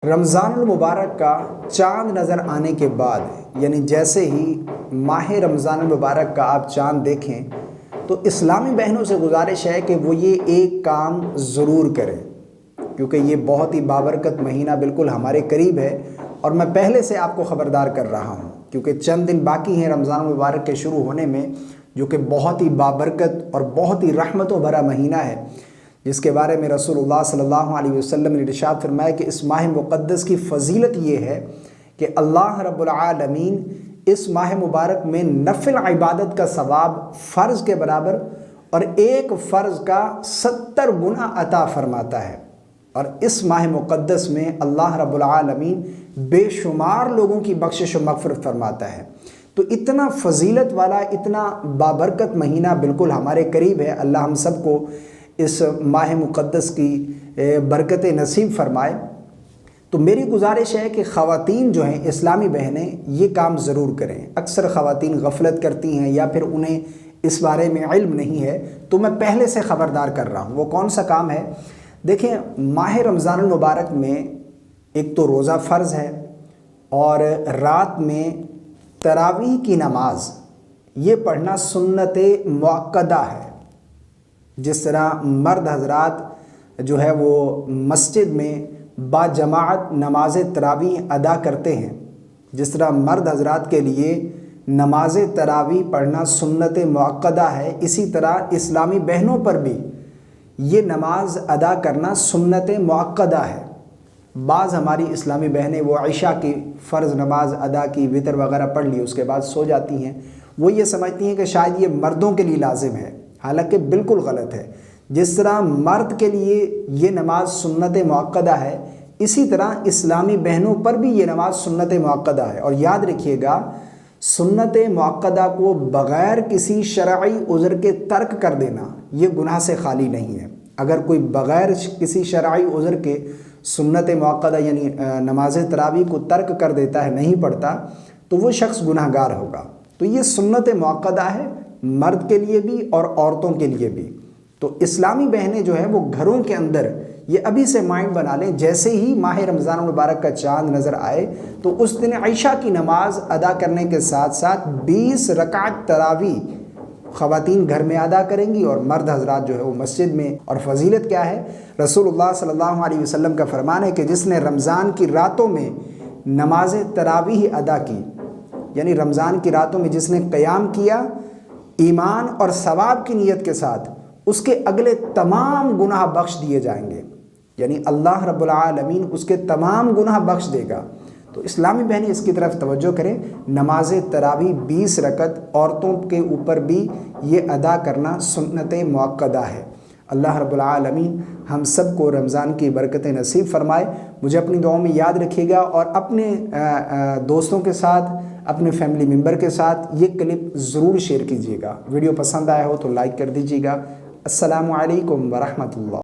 رمضان المبارک کا چاند نظر آنے کے بعد یعنی جیسے ہی ماہ رمضان المبارک کا آپ چاند دیکھیں تو اسلامی بہنوں سے گزارش ہے کہ وہ یہ ایک کام ضرور کریں، کیونکہ یہ بہت ہی بابرکت مہینہ بالکل ہمارے قریب ہے اور میں پہلے سے آپ کو خبردار کر رہا ہوں کیونکہ چند دن باقی ہیں رمضان المبارک کے شروع ہونے میں، جو کہ بہت ہی بابرکت اور بہت ہی رحمتوں بھرا مہینہ ہے، جس کے بارے میں رسول اللہ صلی اللہ علیہ وسلم نے ارشاد فرمایا کہ اس ماہ مقدس کی فضیلت یہ ہے کہ اللہ رب العالمین اس ماہ مبارک میں نفل عبادت کا ثواب فرض کے برابر اور ایک فرض کا 70 گنا عطا فرماتا ہے، اور اس ماہ مقدس میں اللہ رب العالمین بے شمار لوگوں کی بخشش و مغفرت فرماتا ہے۔ تو اتنا فضیلت والا، اتنا بابرکت مہینہ بالکل ہمارے قریب ہے۔ اللہ ہم سب کو اس ماہ مقدس کی برکتیں نصیب فرمائے۔ تو میری گزارش ہے کہ خواتین جو ہیں، اسلامی بہنیں، یہ کام ضرور کریں۔ اکثر خواتین غفلت کرتی ہیں یا پھر انہیں اس بارے میں علم نہیں ہے، تو میں پہلے سے خبردار کر رہا ہوں۔ وہ کون سا کام ہے؟ دیکھیں، ماہ رمضان المبارک میں ایک تو روزہ فرض ہے، اور رات میں تراویح کی نماز یہ پڑھنا سنت مؤکدہ ہے۔ جس طرح مرد حضرات جو ہے وہ مسجد میں با جماعت نماز تراویح ادا کرتے ہیں، جس طرح مرد حضرات کے لیے نماز تراویح پڑھنا سنت مؤکدہ ہے، اسی طرح اسلامی بہنوں پر بھی یہ نماز ادا کرنا سنت مؤکدہ ہے۔ بعض ہماری اسلامی بہنیں وہ عشاء کی فرض نماز ادا کی، وتر وغیرہ پڑھ لی، اس کے بعد سو جاتی ہیں۔ وہ یہ سمجھتی ہیں کہ شاید یہ مردوں کے لیے لازم ہے، حالانکہ بالکل غلط ہے۔ جس طرح مرد کے لیے یہ نماز سنت مؤکدہ ہے، اسی طرح اسلامی بہنوں پر بھی یہ نماز سنت مؤکدہ ہے۔ اور یاد رکھیے گا، سنت مؤکدہ کو بغیر کسی شرعی عذر کے ترک کر دینا یہ گناہ سے خالی نہیں ہے۔ اگر کوئی بغیر کسی شرعی عذر کے سنت مؤکدہ یعنی نماز تراویح کو ترک کر دیتا ہے، نہیں پڑھتا، تو وہ شخص گناہ گار ہوگا۔ تو یہ سنت مؤکدہ ہے، مرد کے لیے بھی اور عورتوں کے لیے بھی۔ تو اسلامی بہنیں جو ہیں وہ گھروں کے اندر یہ ابھی سے مائنڈ بنا لیں، جیسے ہی ماہ رمضان المبارک کا چاند نظر آئے تو اس دن عشاء کی نماز ادا کرنے کے ساتھ ساتھ 20 رکعت تراویح خواتین گھر میں ادا کریں گی اور مرد حضرات جو ہے وہ مسجد میں۔ اور فضیلت کیا ہے؟ رسول اللہ صلی اللہ علیہ وسلم کا فرمان ہے کہ جس نے رمضان کی راتوں میں نماز تراویح ادا کی، یعنی رمضان کی راتوں میں جس نے قیام کیا ایمان اور ثواب کی نیت کے ساتھ، اس کے اگلے تمام گناہ بخش دیے جائیں گے، یعنی اللہ رب العالمین اس کے تمام گناہ بخش دے گا۔ تو اسلامی بہنیں اس کی طرف توجہ کریں۔ نماز تراویح 20 رکعت عورتوں کے اوپر بھی یہ ادا کرنا سنت مؤکدہ ہے۔ اللہ رب العالمین ہم سب کو رمضان کی برکتیں نصیب فرمائے۔ مجھے اپنی دعاؤں میں یاد رکھیے گا، اور اپنے دوستوں کے ساتھ، اپنے فیملی ممبر کے ساتھ یہ کلپ ضرور شیئر کیجیے گا۔ ویڈیو پسند آیا ہو تو لائک کر دیجیے گا۔ السلام علیکم ورحمۃ اللہ۔